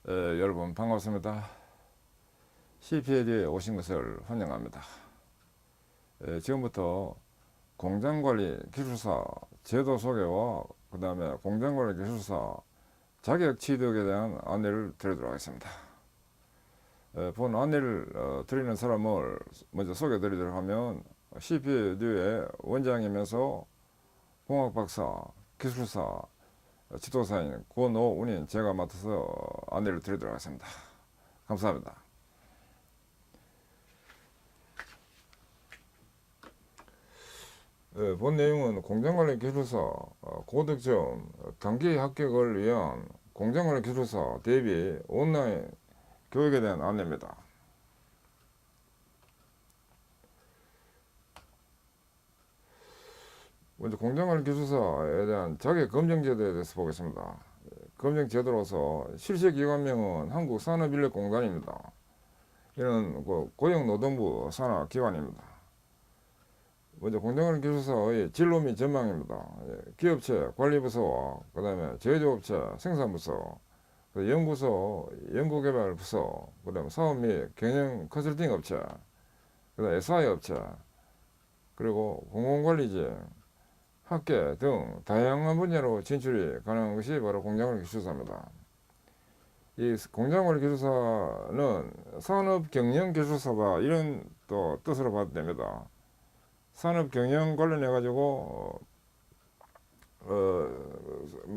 여러분 반갑습니다. CPL에 오신 것을 환영합니다. 지금부터 공장관리 기술사 제도 소개와 그 다음에 공장관리 기술사 자격 취득에 대한 안내를 드리도록 하겠습니다. 본 안내를 드리는 사람을 먼저 소개해 드리도록 하면 CPL의 원장이면서 공학박사, 기술사, 지도사인 권오운인 제가 맡아서 안내를 드리도록 하겠습니다. 감사합니다. 본 내용은 공장관리 기술사 고득점 단기 합격을 위한 공장관리 기술사 대비 온라인 교육에 대한 안내입니다. 먼저 공장관리 기술사에 대한 자격 검정 제도에 대해서 보겠습니다. 검정 제도로서 실시 기관명은 한국산업인력공단입니다. 이는 고용노동부 산하기관입니다. 먼저 공장관리 기술사의 진로 및 전망입니다. 기업체 관리부서와 그 다음에 제조업체 생산부서, 연구소 연구개발부서, 그 다음에 사업 및 경영 컨설팅 업체, 그 다음에 SI 업체, 그리고 공공관리직, 학계 등 다양한 분야로 진출이 가능한 것이 바로 공장관리 기술사입니다. 이 공장관리 기술사는 산업경영기술사다 이런 또 뜻으로 봐도 됩니다. 산업경영 관련해 가지고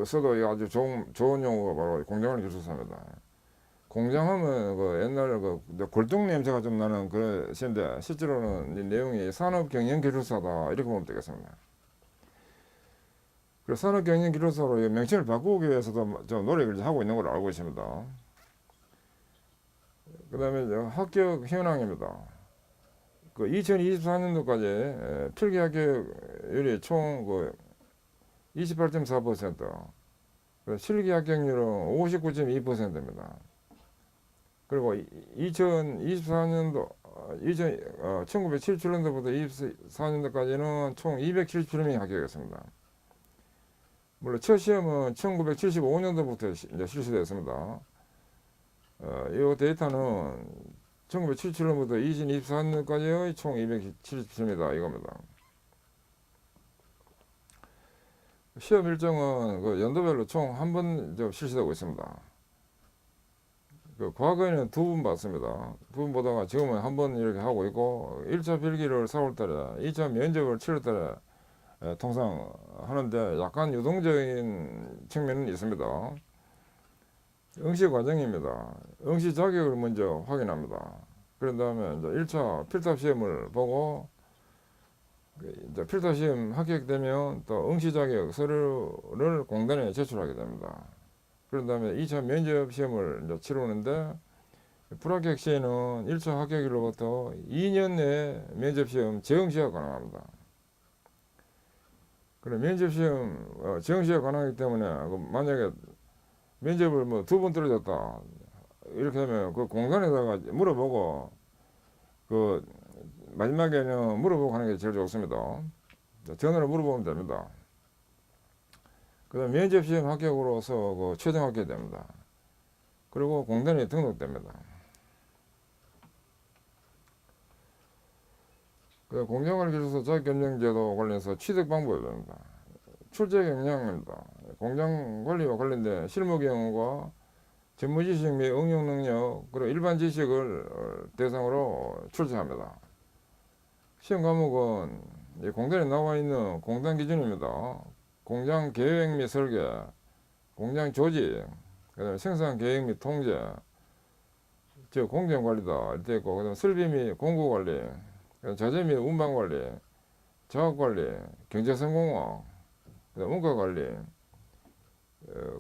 써도 아주 좋은 용어가 바로 공장관리 기술사입니다. 공장하면 옛날에 골동 냄새가 좀 나는 그런 시인데 실제로는 이 내용이 산업경영기술사다 이렇게 보면 되겠습니다. 그래서 산업경영기술사로 명칭을 바꾸기 위해서도 좀 노력을 하고 있는 걸로 알고 있습니다. 그 다음에 합격 현황입니다. 2024년도까지 필기 합격률이 총 28.4%, 실기 합격률은 59.2%입니다. 그리고 2024년도 1977년도부터 24년도까지는 총 277명이 합격했습니다. 물론 첫 시험은 1975년도부터 이제 실시되었습니다. 이 데이터는 1977년부터 2024년까지의 총 277입니다. 이겁니다. 시험 일정은 연도별로 총 한 번 실시되고 있습니다. 과거에는 두 번 봤습니다. 두 번 보다가 지금은 한 번 이렇게 하고 있고, 1차 필기를 4월달에, 2차 면접을 7월달에 통상 하는데 약간 유동적인 측면은 있습니다. 응시 과정입니다. 응시 자격을 먼저 확인합니다. 그런 다음에 이제 1차 필답 시험을 보고, 이제 필답 시험 합격되면 또 응시 자격 서류를 공단에 제출하게 됩니다. 그런 다음에 2차 면접 시험을 이제 치르는데, 불합격 시에는 1차 합격일로부터 2년 내에 면접 시험 재응시가 가능합니다. 그래 면접 시험 재응시가 가능하기 때문에 만약에 면접을 두 번 떨어졌다 이렇게 하면 그 공단에다가 물어보고 마지막에는 물어보고 하는 게 제일 좋습니다. 전화로 물어보면 됩니다. 그 다음 면접 시험 합격으로서 최종 합격이 됩니다. 그리고 공단에 등록됩니다. 공장관리 기술사 자격검정제도 관련해서 취득 방법입니다. 출제 역량입니다. 공장관리와 관련된 실무 경험과 전문 지식 및 응용 능력, 그리고 일반 지식을 대상으로 출제합니다. 시험 과목은 공단에 나와 있는 공단 기준입니다. 공장 계획 및 설계, 공장 조직, 그다음에 생산 계획 및 통제, 즉 공정 관리다 이렇게 있고, 그다음에 설비 및 공구 관리, 자재 및 운반 관리, 작업 관리, 경제 성공화, 그다음에 문과 관리,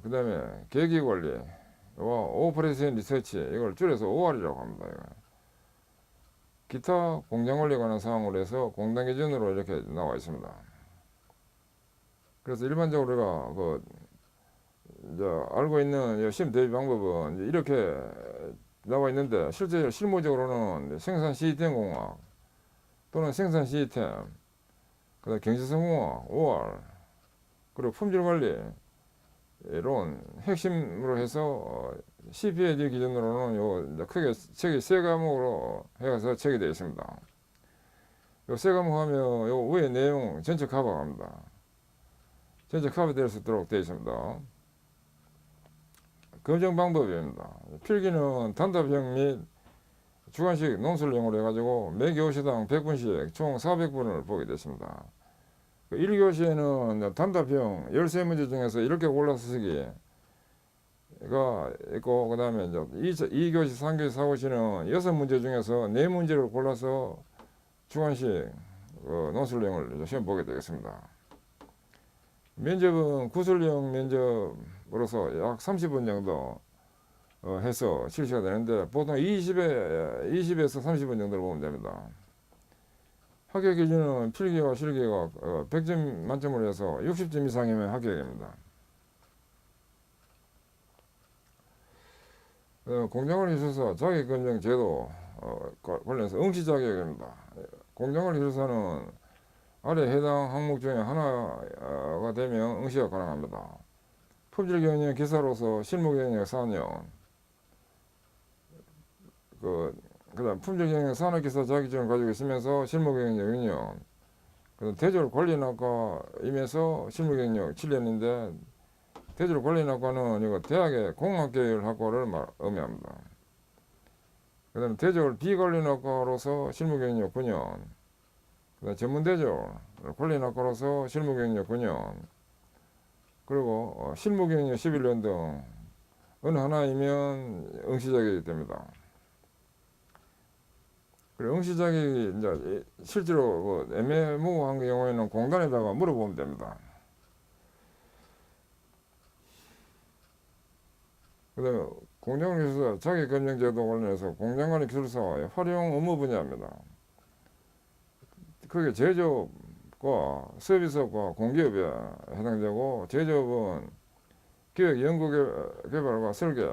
그다음에 계기 관리, 오퍼레이션 리서치 이걸 줄여서 OR이라고 합니다. 기타 공장 관리에 관한 사항으로 해서 공단 기준으로 이렇게 나와 있습니다. 그래서 일반적으로 우리가 이제 알고 있는 시험 대비 방법은 이렇게 나와 있는데, 실제 실무적으로는 생산 시스템 공학 또는 생산 시스템, 그다음 경제성공학, OR, 그리고 품질 관리 이런 핵심으로 해서 CPAD 기준으로는 요 이제 크게 책이 세 과목으로 해서 책이 되어 있습니다. 요 세 과목 하면 요 위에 내용 전체 커버합니다. 전체 커버될 수 있도록 되어 있습니다. 검정 방법입니다. 필기는 단답형 및 주관식 논술형으로 해가지고 매 교시당 100분씩 총 400분을 보게 됐습니다. 1교시에는 단답형 13문제 중에서 이렇게 골라서 쓰기가 있고, 그 다음에 이제 2교시, 3교시, 4교시는 6문제 중에서 4문제를 골라서 주관식 논술형을 시험 보게 되겠습니다. 면접은 구술형 면접으로서 약 30분 정도 해서 실시가 되는데, 보통 20에서 30분 정도를 보면 됩니다. 합격 기준은 필기와 실기가 100점 만점으로 해서 60점 이상이면 합격입니다. 공정거래 기술사 자격검정 제도 관련해서 응시 자격입니다. 공정거래 기술사는 아래 해당 항목 중에 하나가 되면 응시가 가능합니다. 품질 경영 기사로서 실무 경영 4년, 그다음 품질 경영 산업기사 자격증을 가지고 있으면서 실무 경영 6년, 그다음 대졸 관리학과이면서 실무 경영 7년인데, 대졸 관리학과는 이거 대학의 공학계열 학과를 의미합니다. 그다음 대졸 비관리학과로서 실무 경영 9년, 그다음 전문대졸 관리학과로서 실무 경영 9년, 그리고 실무 경영 11년 등 어느 하나이면 응시 자격이 됩니다. 그리고 응시 자격이 이제 실제로 애매모호한 경우에는 공단에다가 물어보면 됩니다. 그다음에 공정기술사 자격검정제도 관련해서 공정관리 기술사의 활용 업무 분야입니다. 그게 제조업과 서비스업과 공기업에 해당되고, 제조업은 기획, 연구개발과 설계,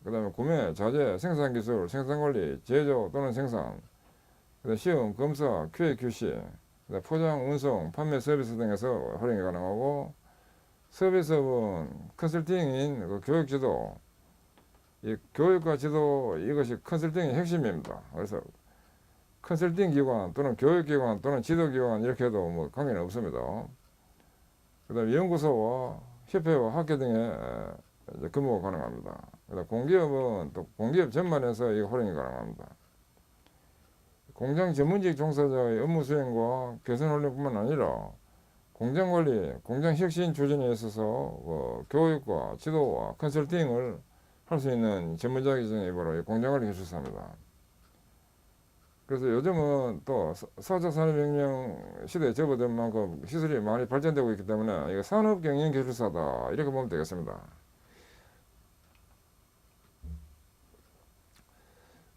그 다음에 구매, 자재, 생산기술, 생산관리, 제조 또는 생산, 그다음에 시험, 검사, QA, QC, 포장, 운송, 판매 서비스 등에서 활용이 가능하고, 서비스업은 컨설팅인 교육지도, 이 교육과 지도, 이것이 컨설팅의 핵심입니다. 그래서 컨설팅 기관 또는 교육기관 또는 지도기관 이렇게 해도 뭐 관계는 없습니다. 그 다음에 연구소와 협회와 학교 등에 근무가 가능합니다. 그다음 공기업은 또 공기업 전반에서 이거 활용이 가능합니다. 공장 전문직 종사자의 업무 수행과 개선 훈련뿐만 아니라 공장관리, 공장혁신 추진에 있어서 교육과 지도와 컨설팅을 할 수 있는 전문 자격증이 바로 공장관리 기술사입니다. 그래서 요즘은 또 4차 산업혁명 시대에 접어든 만큼 기술이 많이 발전되고 있기 때문에 이거 산업경영기술사다 이렇게 보면 되겠습니다.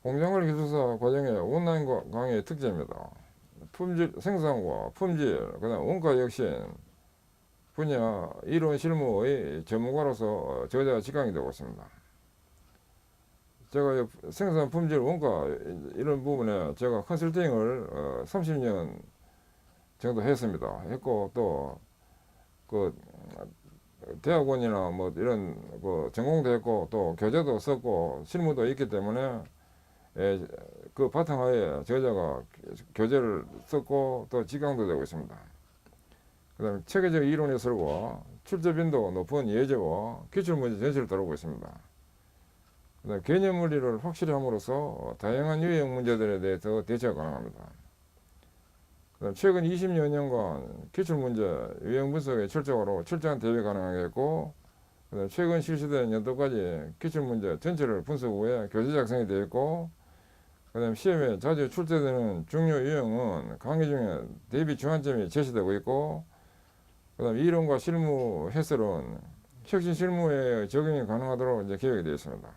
공장관리 기술사 과정의 온라인 강의의 특징입니다. 생산과 품질, 그다음 원가혁신 분야 이론 실무의 전문가로서 저자가 직강이 되고 있습니다. 제가 생산 품질 원가 이런 부분에 제가 컨설팅을 30년 정도 했고, 또 대학원이나 뭐 이런 전공도 했고, 또 교재도 썼고 실무도 있기 때문에 그 바탕하에 저자가 교재를 썼고 또 직강도 되고 있습니다. 그 다음에 체계적 이론 해설과 출제 빈도 높은 예제와 기출문제 전체를 다루고 있습니다. 그 다음에 개념 원리를 확실히 함으로써 다양한 유형 문제들에 대해서 대처가 가능합니다. 그 다음 최근 20여 년간 기출문제 유형 분석에 철저한 대비 가능하게 했고, 그 다음 최근 실시된 연도까지 기출문제 전체를 분석 후에 교재 작성이 되어 있고, 그 다음 시험에 자주 출제되는 중요 유형은 강의 중에 대비 주안점이 제시되고 있고, 그 다음 이론과 실무 해설은 혁신 실무에 적용이 가능하도록 이제 계획이 되어 있습니다.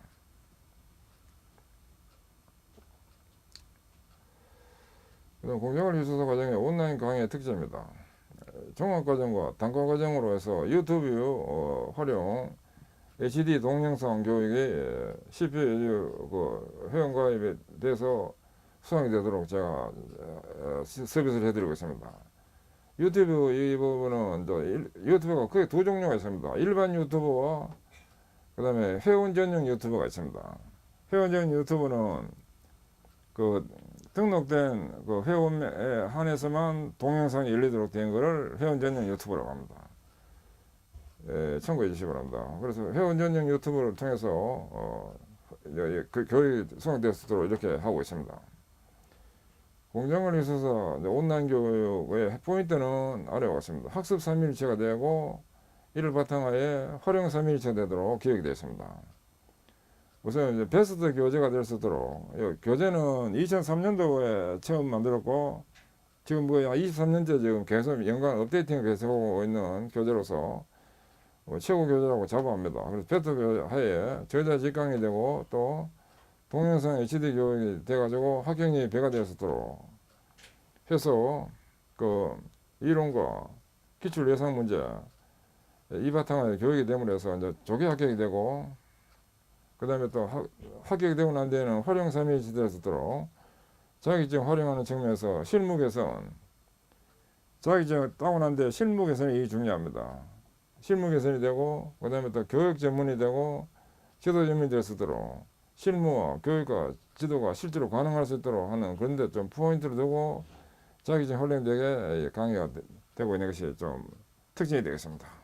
그 다음 공정관리 기술사 과정의 온라인 강의의 특징입니다. 종합과정과 단과과정으로 해서 유튜브 활용, HD 동영상 교육의 CPU 회원가입에 대해서 수강이 되도록 제가 서비스를 해드리고 있습니다. 유튜브 이 부분은 유튜브가 크게 두 종류가 있습니다. 일반 유튜브와 그다음에 회원 전용 유튜브가 있습니다. 회원 전용 유튜브는 그 등록된 그 회원에 한해서만 동영상이 열리도록 된 거를 회원 전용 유튜브라고 합니다. 참고해 주시기 바랍니다. 그래서 회원 전용 유튜브를 통해서 그 교육이 수강될 수 있도록 이렇게 하고 있습니다. 공정을 있어서 온라인 교육의 포인트는 아래와 같습니다. 학습 3일체가 되고 이를 바탕하에 활용 3일체 되도록 기획이 되어 있습니다. 우선 이제 베스트 교재가 될 수 있도록 교재는 2003년도에 처음 만들었고 지금 뭐 23년째 지금 계속 연간 업데이팅을 계속하고 있는 교재로서 최고 교재라고 자부합니다. 그래서 베스트 교재하에 저자 직강이 되고 또 동영상 HD 교육이 돼가지고 학경이 배가 될 수 있도록 해서 그 이론과 기출 예상 문제 이 바탕에 교육이 됨으로 해서 이제 조기 합격이 되고 그 다음에 또 합격이 되고 난 뒤에는 활용 3일이 될 수 있도록 자격증 활용하는 측면에서 실무 개선 자격증 따고 난 뒤에 실무 개선이 중요합니다. 실무 개선이 되고 그 다음에 또 교육 전문이 되고 지도 전문이 될 수 있도록 실무와 교육과 지도가 실제로 가능할 수 있도록 하는 그런 데 좀 포인트를 두고 자격증 활용되게 강의가 되고 있는 것이 좀 특징이 되겠습니다.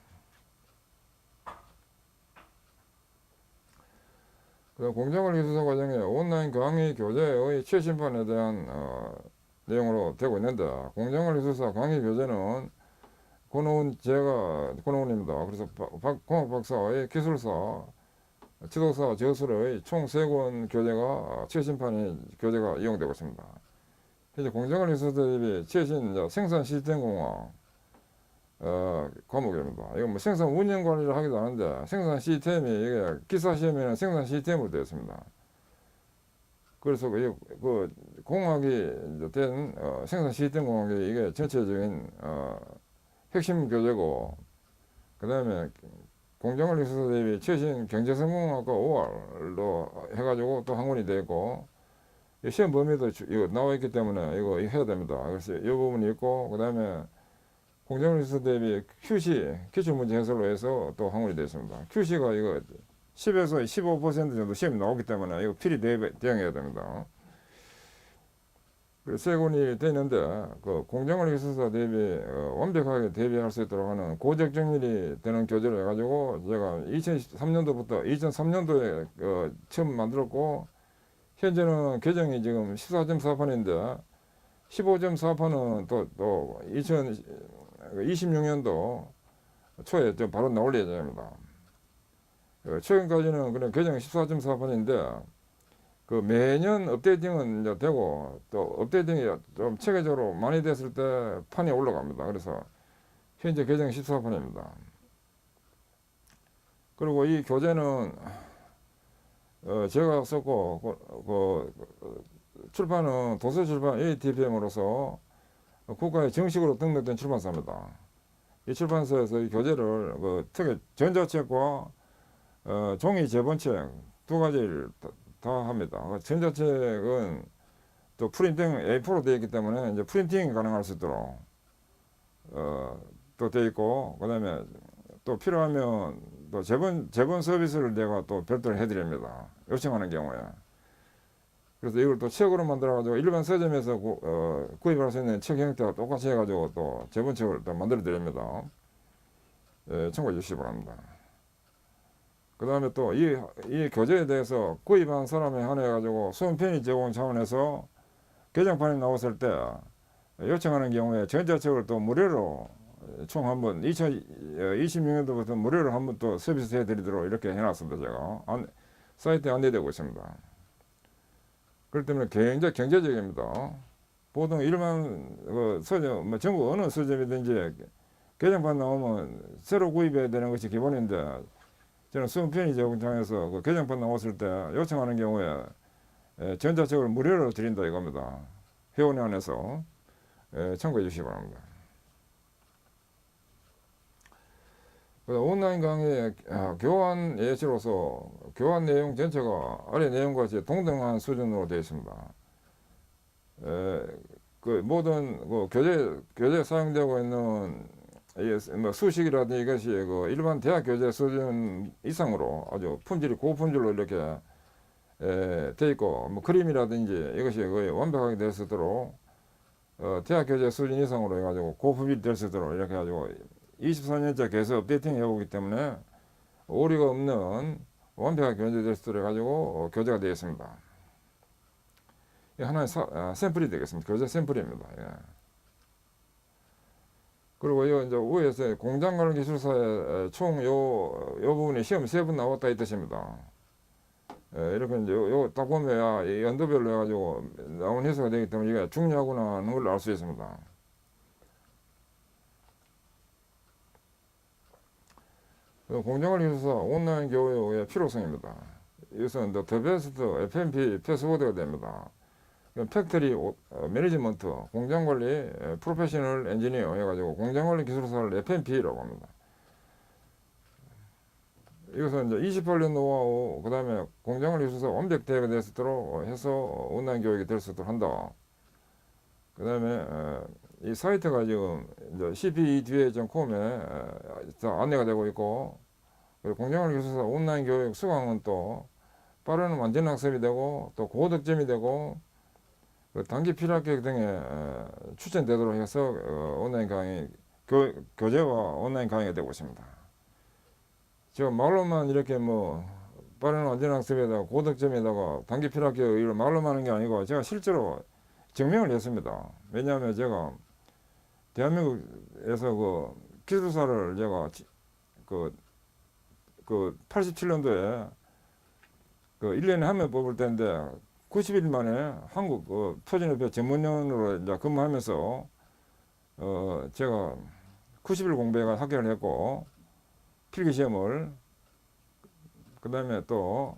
공정거래 기술사 과정에 온라인 강의 교재의 최신판에 대한 내용으로 되고 있는데 공정거래 기술사 강의 교재는 권오은입니다. 그래서 공학 박사의 기술사, 지도사, 저술의 총 3권 교재가 최신판의 교재가 이용되고 있습니다. 이제 공정거래 기술사 대비 최신 생산 시스템 공학 과목입니다. 이건 뭐 생산 운영 관리를 하기도 하는데 생산 시스템이 이게 기사 시험에는 생산 시스템으로 되어 있습니다. 그래서 그 공학이 된 생산 시스템 공학이 이게 전체적인 핵심 교재고 그 다음에 공정거래 기술사 대비 최신 경제성공학과 5월로 해가지고 또 한 권이 되어 있고 시험 범위도 이거 나와 있기 때문에 이거 해야 됩니다. 그래서 이 부분이 있고 그 다음에 공정거래 기술사 대비 QC 기출문제 해설로 해서 또 한 권이 되어 있습니다. QC가 이거 10에서 15% 정도 시험이 나오기 때문에 이거 필히 대응해야 됩니다. 세 권이 되어 있는데 그 공정거래 기술사 대비 완벽하게 대비할 수 있도록 하는 고적정률이 되는 교재를 해가지고 제가 2003년도부터 2003년도에 처음 만들었고 현재는 개정이 지금 14.4판인데 15.4판은 또 2026년도 초에 좀 바로 나올 예정입니다. 최근까지는 그냥 개정 14.4판인데 그 매년 업데이팅은 이제 되고 또 업데이팅이 좀 체계적으로 많이 됐을 때 판이 올라갑니다. 그래서 현재 개정 14판입니다. 그리고 이 교재는 제가 썼고 출판은 도서출판 ATPM으로서 국가에 정식으로 등록된 출판사입니다. 이 출판사에서 이 교재를 특히 전자책과 종이 제본책 두 가지를 다 합니다. 전자책은 또 프린팅 A4로 되어 있기 때문에 이제 프린팅이 가능할 수 있도록 또 되어 있고 그 다음에 또 필요하면 또 제본 서비스를 내가 또 별도로 해드립니다. 요청하는 경우에. 그래서 이걸 또 책으로 만들어가지고 일반 서점에서 구입할 수 있는 책 형태와 똑같이 해가지고 또 제본책을 또 만들어 드립니다. 참고해 주시기 바랍니다. 그 다음에 또 이 교재에 대해서 구입한 사람에 한해 가지고 수험 편의 제공 차원에서 개정판이 나왔을 때 요청하는 경우에 전자책을 또 무료로 총 한번 2026년도부터 무료로 한번 또 서비스 해드리도록 이렇게 해놨습니다. 제가 사이트에 안내되고 있습니다. 그렇기 때문에 굉장히 경제적입니다. 보통 일반 서점, 전국 어느 서점이든지 개정판 나오면 새로 구입해야 되는 것이 기본인데 저는 수험 편의 제공장에서 그 개정판 나왔을 때 요청하는 경우에 전자책을 무료로 드린다 이겁니다. 회원에 한해서 참고해 주시기 바랍니다. 온라인 강의 교환 예시로서 교환 내용 전체가 아래 내용과 같이 동등한 수준으로 되어 있습니다. 그 모든 교재에 사용되고 있는 뭐 수식이라든지 이것이 그 일반 대학 교재 수준 이상으로 아주 품질이 고품질로 이렇게 돼 있고, 뭐 그림이라든지 이것이 거의 완벽하게 될 수 있도록 대학 교재 수준 이상으로 해가지고 고품질이 될 수 있도록 이렇게 해가지고 24년째 계속 업데이팅 해오기 때문에 오류가 없는 완벽하게 견제될 수 있도록 해가지고 교재가 되어 있습니다. 하나의 샘플이 되겠습니다. 교재 샘플입니다. 예. 그리고 요 이제 위에서 공장 관련 기술사에 총 요 부분이 시험 3번 나왔다 이 뜻입니다. 예, 이렇게 이제 요 딱 보면 이 연도별로 해가지고 나온 해석이 되기 때문에 이게 중요하구나 하는 걸 알 수 있습니다. 공정관리 기술사 온라인 교육의 필요성입니다. 이것은 더 베스트 FMP 패스워드가 됩니다. 팩토리 매니지먼트 공장관리 프로페셔널 엔지니어 해가지고 공장관리 기술사를 FMP라고 합니다. 이것은 이제 28년 노하우, 그 다음에 공장관리 기술사 완벽 대회가 될 수 있도록 해서 온라인 교육이 될 수 있도록 한다. 그 다음에 이 사이트가 지금 이제 cpedua.com에 안내가 되고 있고, 그리고 공장관리 기술사 온라인 교육 수강은 또 빠른 완전 학습이 되고 또 고득점이 되고 그 단기 필요학 계획 등에 추천되도록 해서 온라인 강의 교재와 온라인 강의가 되고 있습니다. 지금 말로만 이렇게 뭐 빠른 완전 학습에다가 고득점에다가 단기 필요학 계획 이걸 말로만 하는 게 아니고 제가 실제로 증명을 했습니다. 왜냐하면 제가 대한민국에서 그 기술사를 제가 그 87년도에 그 1년에 한 명 뽑을 때인데 90일 만에 한국 표준협회 전문위원으로 이제 근무하면서 제가 90일 공부해가 합격을 했고 필기시험을 그 다음에 또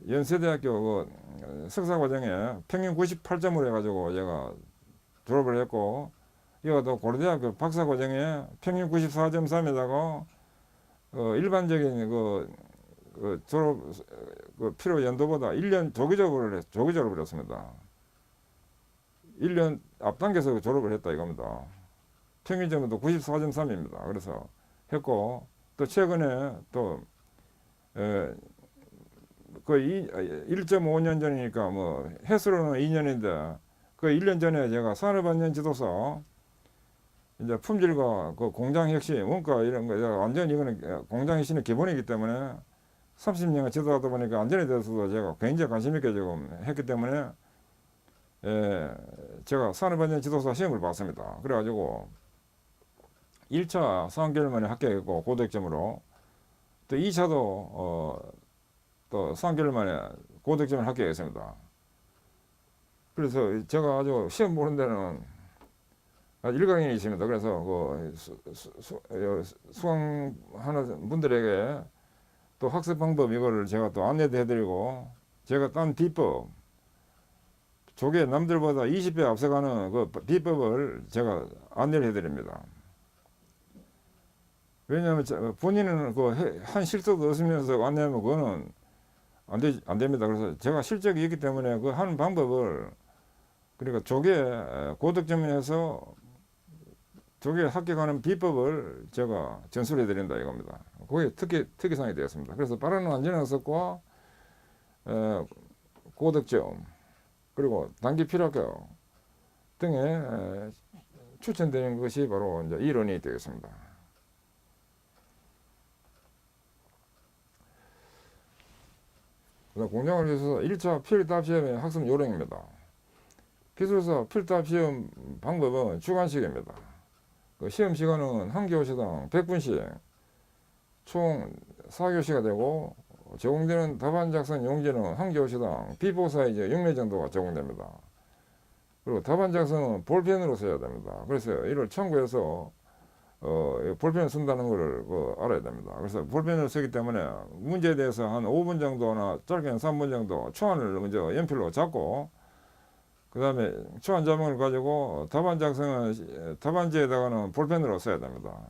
연세대학교 그 석사과정에 평균 98점을 해가지고 제가 졸업을 했고 이거 또 고려대학교 박사과정에 평균 94.3에다가 일반적인 그 졸업 그 필요 연도보다 1년 조기 졸업을 했습니다. 1년 앞당겨서 졸업을 했다 이겁니다. 평균점도 94.3입니다. 그래서 했고 또 최근에 또 거의 1.5년 전이니까 뭐 해수로는 2년인데 그 1년 전에 제가 산업안전 지도사 이제 품질과 그 공장 혁신 원가 이런 거 완전 이거는 공장 혁신의 기본이기 때문에 30년을 지도하다 보니까 안전에 대해서도 제가 굉장히 관심 있게 지금 했기 때문에 제가 산업안전 지도사 시험을 봤습니다. 그래가지고 1차 3개월 만에 합격했고 고득점으로 또 2차도 또 3개월 만에 고득점을 합격했습니다. 그래서 제가 아주 시험 보는 데는 일강인이 있습니다. 그래서 그 수강하는 분들에게 또 학습 방법 이거를 제가 또 안내도 해드리고 제가 딴 비법 조개 남들보다 20배 앞서가는 그 비법을 제가 안내를 해드립니다. 왜냐하면 본인은 그 한 실수도 없으면서 안내하면 그거는 안 됩니다. 그래서 제가 실적이 있기 때문에 그 하는 방법을 그러니까 조개 고득점에서 조개 합격하는 비법을 제가 전수를 해드린다 이겁니다. 그게 특이사항이 되었습니다. 그래서 빠른 완전 학습과 고득점 그리고 단기 필요학교 등에 추천되는 것이 바로 이제 이론이 되겠습니다. 공장을 위해서 1차 필답 시험의 학습 요령입니다. 기술사 필답 시험 방법은 주관식입니다. 그 시험 시간은 한 교시당 100분씩 총 4교시가 되고 제공되는 답안 작성 용지는 한 교시당 B4 사이즈 6매 정도가 제공됩니다. 그리고 답안 작성은 볼펜으로 써야 됩니다. 그래서 이를 참고해서 볼펜을 쓴다는 것을 알아야 됩니다. 그래서 볼펜을 쓰기 때문에 문제에 대해서 한 5분 정도나 짧게는 3분 정도 초안을 먼저 연필로 잡고 그 다음에 초안 자문을 가지고 답안 작성은 답안지에다가는 볼펜으로 써야 됩니다.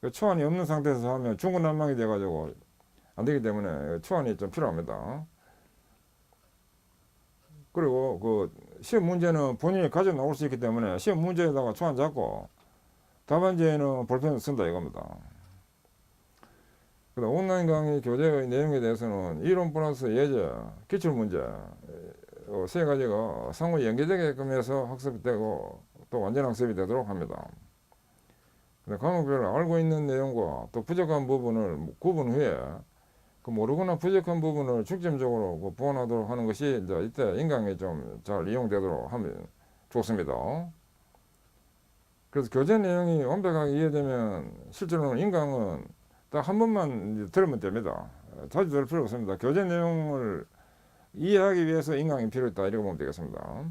그 초안이 없는 상태에서 하면 중구난방이 돼가지고 안 되기 때문에 초안이 좀 필요합니다. 그리고 그 시험 문제는 본인이 가져 나올 수 있기 때문에 시험 문제에다가 초안 잡고 답안지에는 볼펜을 쓴다 이겁니다. 그다음 온라인 강의 교재의 내용에 대해서는 이론 플러스 예제, 기출문제 세 가지가 상호 연계되게끔 해서 학습이 되고 또 완전 학습이 되도록 합니다. 과목별로 알고 있는 내용과 또 부족한 부분을 구분 후에 그 모르거나 부족한 부분을 중점적으로 보완하도록 하는 것이 이제 이때 인강에 좀 잘 이용되도록 하면 좋습니다. 그래서 교재 내용이 완벽하게 이해되면 실제로는 인강은 딱 한 번만 들으면 됩니다. 자주 들을 필요 없습니다. 교재 내용을 이해하기 위해서 인강이 필요했다 이렇게 보면 되겠습니다.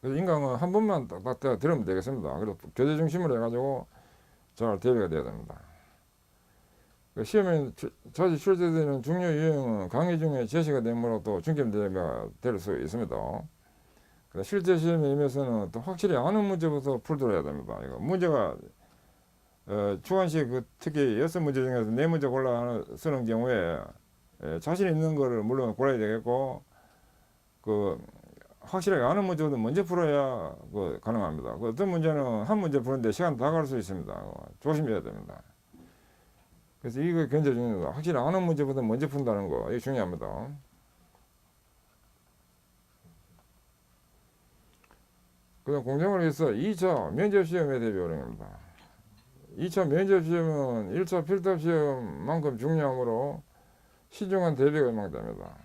그래서 인강은 한 번만 딱 들으면 되겠습니다. 그래서 교재 중심으로 해가지고 잘 대비가 돼야 됩니다. 시험에 자주 출제되는 중요 유형은 강의 중에 제시가 되므로 또 중점 대비가 될 수 있습니다. 실제 시험에 임해서는 또 확실히 아는 문제부터 풀도록 해야 됩니다. 이거 문제가 주관식 특히 6문제 중에서 4문제 골라 쓰는 경우에 자신 있는 거를 물론 골라야 되겠고 그 확실하게 아는 문제보다 먼저 풀어야 가능합니다. 어떤 문제는 한 문제 푸는데 시간 다 갈 수 있습니다. 조심해야 됩니다. 그래서 이거 굉장히 중요합니다. 확실히 아는 문제보다 먼저 푼다는 거 이게 중요합니다. 그다음 공정을 위해서 2차 면접시험에 대비 요령입니다. 2차 면접시험은 1차 필답시험만큼 중요하므로 신중한 대비가 요망됩니다.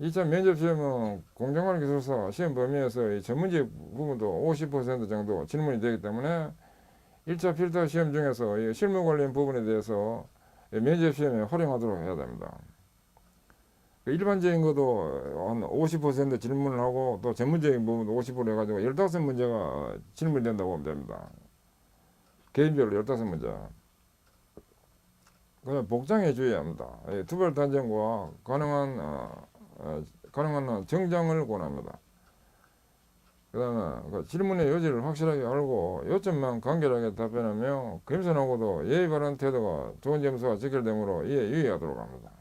2차 면접시험은 공정거래 기술사 시험 범위에서 이 전문직 부분도 50% 정도 질문이 되기 때문에 1차 필터 시험 중에서 이 실무 관련 부분에 대해서 면접시험에 활용하도록 해야 됩니다. 일반적인 것도 한 50% 질문을 하고 또 전문적인 부분도 50% 해가지고 15문제가 질문이 된다고 보면 됩니다. 개인별로 15문제. 그다음 복장에 주의합니다. 투별 단정과 가능한 정장을 권합니다. 그 다음에 질문의 요지를 확실하게 알고 요점만 간결하게 답변하며 겸손하고도 예의 바른 태도가 좋은 점수가 직결되므로 이에 유의하도록 합니다.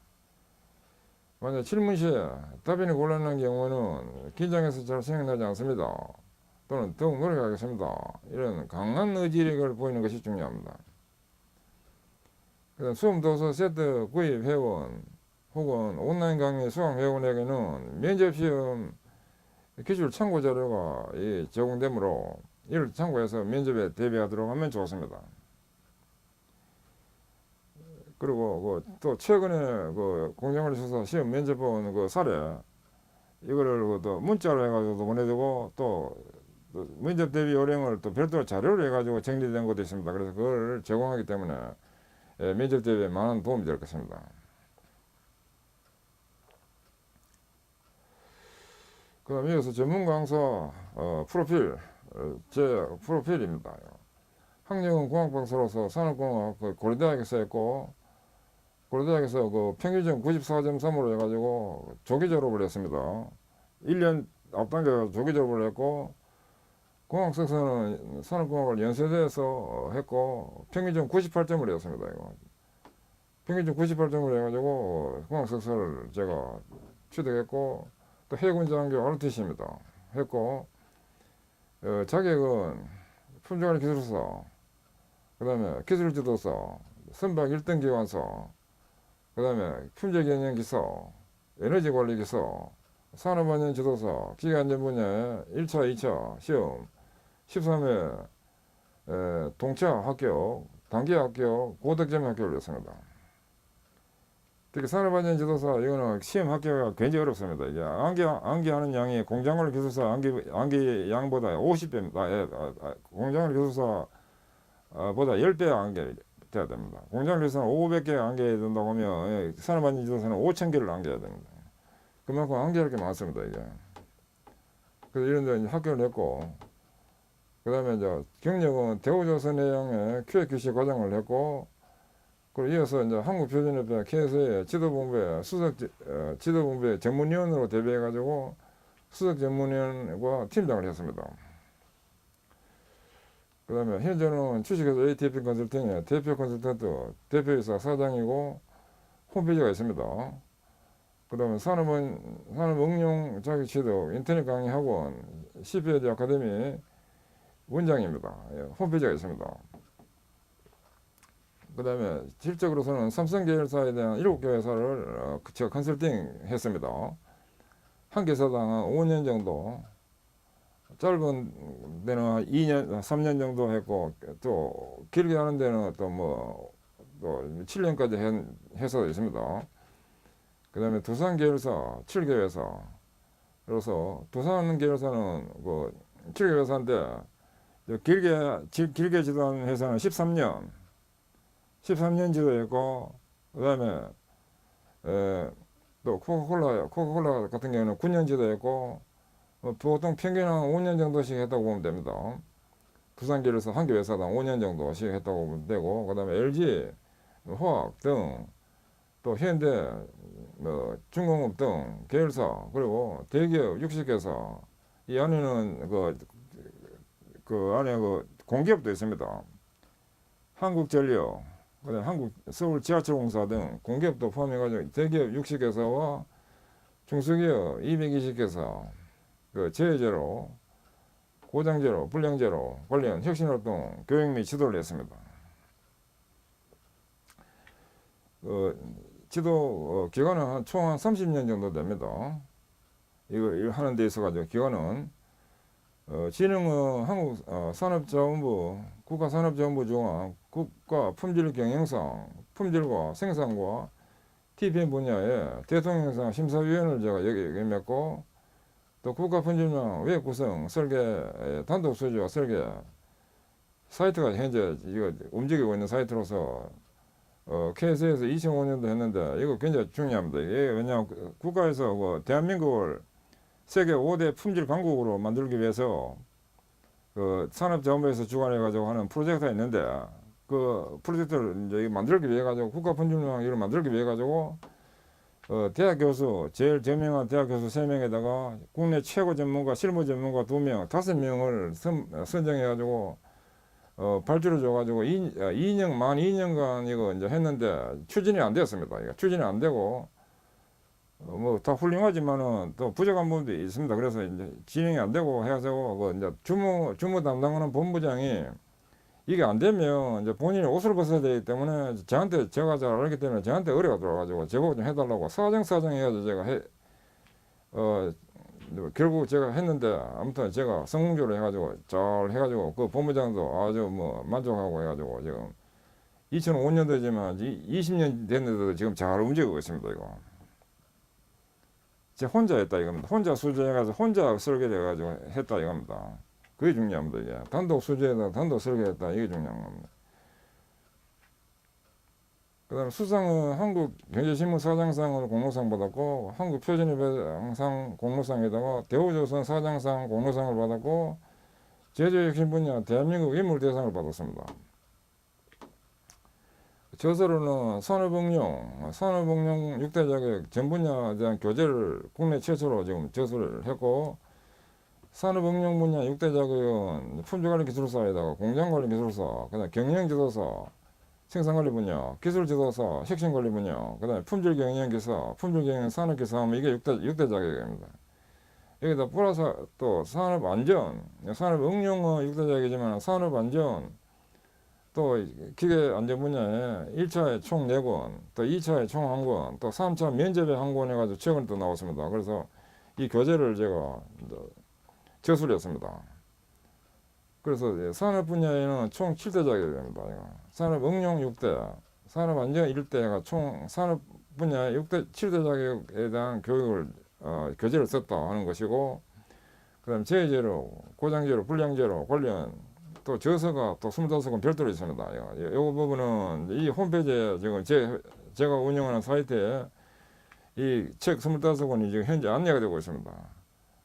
만약 질문 시에 답변이 곤란한 경우는 긴장해서 잘 생각나지 않습니다. 또는 더욱 노력하겠습니다. 이런 강한 의지력을 보이는 것이 중요합니다. 수험 도서 세트 구입 회원 혹은 온라인 강의 수강 회원에게는 면접시험 기출 참고 자료가 제공되므로 이를 참고해서 면접에 대비하도록 하면 좋습니다. 그리고 또 최근에 공정거래소사 시험 면접 본 사례 이거를 또 문자로 해가지고 보내주고 또 면접 대비 요령을 또 별도로 자료로 해가지고 정리된 것도 있습니다. 그래서 그걸 제공하기 때문에 면접 대비에 많은 도움이 될 것입니다. 그 다음 이어서 전문 강사 프로필 제 프로필입니다. 학력은 공학박사로서 산업공학 고려대학에서 했고 고려대학에서 평균점 94.3으로 해가지고 조기 졸업을 했습니다. 1년 앞당겨 조기 졸업을 했고 공학 석사는 산업공학을 연세대에서 했고 평균점 98점을 했습니다. 이거. 평균점 98점을 해가지고 공학 석사를 제가 취득했고 또 해군장교 ROTC입니다. 했고 자격은 품종관리 기술사, 그 다음에 기술지도사, 선박 1등 기관사, 그 다음에 품질경영기사, 에너지관리기사, 산업안전 지도사, 기계안전 분야의 1차, 2차 시험 13회 동차 합격, 단기 합격, 고득점 합격을 했습니다. 특히 산업안전 지도사 이거는 시험 합격이 굉장히 어렵습니다. 이게 암기하는 양이 공장관리 기술사 암기 양보다 50배입니다. 공장관리 기술사보다 10배 암기돼야 됩니다. 공장관리 기술사는 500개 암기해야 된다고 하면 산업안전 지도사는 5,000개를 암기해야 됩니다. 그만큼 암기할 게 많습니다. 이게. 그래서 이런 데 합격을 했고 그 다음에 이제 경력은 대우조선해양의 QAQC 과장을 했고 그리고 이어서 이제 한국표준협회 KSA 지도본부의 지도본부의 전문위원으로 대비해가지고 수석 전문위원과 팀장을 했습니다. 그 다음에 현재는 주식회사 ATP 컨설팅의 대표 컨설턴트, 대표이사 사장이고 홈페이지가 있습니다. 그 다음에 산업응용 자격취득 인터넷 강의 학원 CPAD 아카데미 원장입니다. 예, 홈페이지가 있습니다. 그 다음에 실적으로서는 삼성 계열사에 대한 7개 회사를 제가 컨설팅 했습니다. 한 개사당 한 5년 정도, 짧은 데는 2년, 3년 정도 했고, 또 길게 하는 데는 또 7년까지 한 회사도 있습니다. 그 다음에 두산 계열사 7개 회사. 그래서 두산 계열사는 그 7개 회사인데, 길게 지도한 회사는 13년 지도했고, 그 다음에 또 코카콜라 같은 경우는 9년 지도했고, 보통 평균 한 5년 정도씩 했다고 보면 됩니다. 두산계열사 한 개 회사당 5년 정도씩 했다고 보면 되고, 그 다음에 LG, 화학 등, 또 현대, 중공업 등 계열사, 그리고 대기업 60개사, 이 안에는 그 안에 공기업도 있습니다. 한국전력, 그다음 한국 서울 지하철공사 등 공기업도 포함해가지고 대기업 60개사와 중소기업 220개사, 그 재해제로, 고장제로, 불량제로 관련 혁신활동 교육 및 지도를 했습니다. 지도 기간은 총 한 30년 정도 됩니다. 이거 하는 데 있어가지고 기간은 진흥은 한국 산업자원부, 국가산업자원부 중앙 국가품질경영상, 품질과 생산과 TPM 분야에 대통령상 심사위원을 제가 역임했고, 또 국가품질망 외 구성, 설계, 단독 수주와 설계, 사이트가 현재 이거 움직이고 있는 사이트로서 KS에서 2005년도 했는데 이거 굉장히 중요합니다. 이게 왜냐하면 국가에서 대한민국을 세계 5대 품질 강국으로 만들기 위해서 산업자원부에서 주관해가지고 하는 프로젝트가 있는데, 그 프로젝트를 이제 만들기 위해 가지고 국가품질망 이걸 만들기 위해 가지고 대학 교수, 제일 저명한 대학 교수 3명에다가 국내 최고 전문가, 실무 전문가 2명, 5명을 선정해가지고 발주를 줘가지고 만 2년간 이거 이제 했는데 추진이 안 되었습니다. 이거 추진이 안 되고 다 훌륭하지만은 또 부족한 부분도 있습니다. 그래서 이제 진행이 안 되고 해가지고 이제 주무 담당하는 본부장이 이게 안 되면 이제 본인이 옷을 벗어야 되기 때문에 제가 잘 알기 때문에 저한테 의뢰가 들어와가지고 제보 좀 해달라고 사정 해가지고 제가 결국 제가 했는데, 아무튼 제가 성공적으로 해가지고 잘 해가지고 그 본부장도 아주 만족하고 해가지고 지금 2005년도지만 20년 됐는데도 지금 잘 움직이고 있습니다. 이거 제 혼자 했다 이겁니다. 혼자 수주해가지고 혼자 설계돼가지고 했다 이겁니다. 그게 중요합니다. 이게 단독 수주에다 단독 설계했다, 이게 중요한 겁니다. 그 다음에 수상은 한국경제신문 사장상을 공로상 받았고, 한국표준협회상 공로상에다가 대우조선 사장상 공로상을 받았고, 제조혁신 분야 대한민국 인물대상을 받았습니다. 저서로는 산업응용 6대 자격 전 분야에 대한 교재를 국내 최초로 지금 저서를 했고, 산업응용 분야 6대 자격은 품질관리기술사에다가 공장관리기술사, 그다음 경영지도사, 생산관리 분야, 기술지도사, 혁신관리 분야, 그 다음에 품질경영기사, 품질경영 산업기사 하면 이게 6대 자격입니다. 여기다 플러스 또 산업안전, 산업응용은 6대 자격이지만 산업안전, 또 기계안전 분야에 1차에 총 4권, 또 2차에 총 1권, 또 3차 면접에 1권 해가지고 최근에 또 나왔습니다. 그래서 이 교재를 제가 저술을 했습니다. 그래서 산업 분야에는 총 7대 자격입니다. 산업 응용 6대, 산업 안전 1대가 총 산업 분야 7대 자격에 대한 교육을 교재를 썼다 하는 것이고, 그다음 재해제로, 고장제로, 불량제로 관련 또 저서가 또 25권 별도로 있습니다. 이 부분은 이 홈페이지에 지금 제가 운영하는 사이트에 이 책 25권이 지금 현재 안내가 되고 있습니다.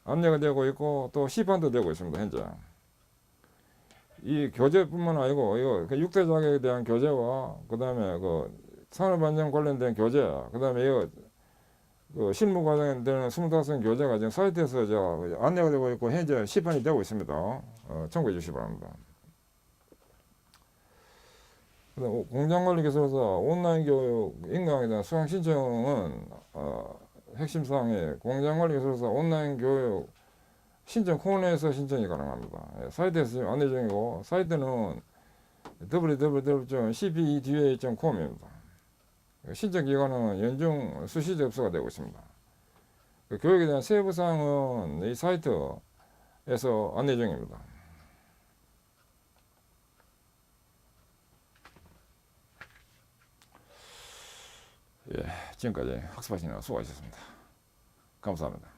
안내가 되고 있고 또 시판도 되고 있습니다. 현재. 이 교재뿐만 아니고 이거 6대 자격에 대한 교재와 그다음에 산업안전 관련된 교재, 그다음에 이거 실무 관련된 25권 교재가 지금 사이트에서 제가 안내가 되고 있고 현재 시판이 되고 있습니다. 참고해 주시기 바랍니다. 공장관리기술사 온라인 교육 인강에 대한 수강 신청은 핵심 사항에 공장관리기술사 온라인 교육 신청 코너에서 신청이 가능합니다. 예, 사이트에서 지금 안내 중이고 사이트는 www.cpeda.com입니다. 신청 기간은 연중 수시 접수가 되고 있습니다. 그 교육에 대한 세부 사항은 이 사이트에서 안내 중입니다. 예, 지금까지 학습하시느라 수고하셨습니다. 감사합니다.